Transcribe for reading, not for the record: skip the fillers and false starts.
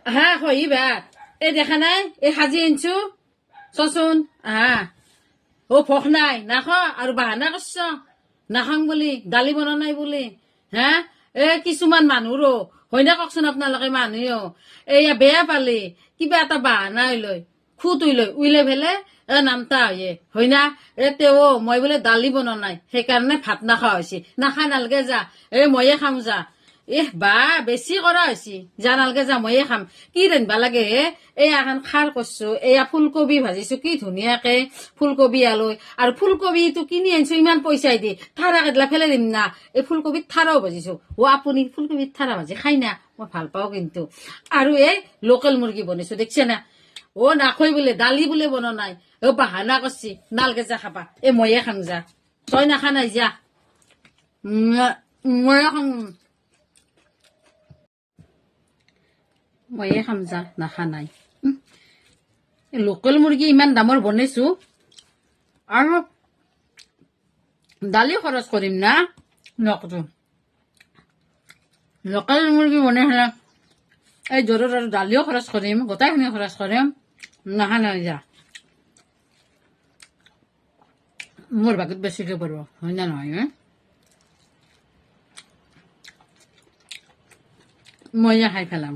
হা কহিবা এই দেখা নাই এই সাজি আনছো চচোন ভোক নাই নাখ আৰু বাহানা কৰছ নাখাং বুলি দালি বনা নাই বুলি হা কিছুমান মানুহৰো হয় না কওকচোন আপোনালোকে মানুহেও এয়া বেয়া পালে কিবা এটা বাহানা লৈ খুট উইলে ফেলে নামতা হয় না তেওঁ মই বোলে দালি বনোৱা নাই সেইকাৰণে ভাত নাখোৱা হৈছে নাখা নালগে যা ময়ে খাম যা বা বেছি কৰা হৈছে যা নালগে যা ময়ে খাম কি ৰান্ধিবা লাগে এয়া এখন খাৰ কৰছো এয়া ফুলকবি ভাজিছো কি ধুনীয়াকে ফুলকবি আলৈ আৰু ফুলকবিটো কিনি আনিছো ইমান পইচাই দি থাৰা কেটলা ফেলে দিম না এই ফুলকবিত থাৰাও ভাজিছো আপুনি ফুলকবিত থাৰা ভাজি খাই না মই ভাল পাওঁ কিন্তু আৰু এই লোকেল মুৰ্গী বনাইছো দেখছে না নাখৈ বোলে দালি বোলে বনোৱা নাই বাহানা কৰছি নালগে যা খাবা ময়ে খাম যা তই নাখা নাই যা ময়ে খাম ময়ে খাম যা নাখা নাই লোকেল মুৰ্গী ইমান দামৰ বনাইছো আৰু দালি খৰচ কৰিম না নকৰো লোকেল মুৰ্গী বনাই হলে এই জ্বৰত আৰু দালিও খৰচ কৰিম গোটাইখিনি খৰচ কৰিম নাখা নাই যা মোৰ বাকীত বেছিকে পৰিব হয় না নহয় ময়ে খাই পেলাম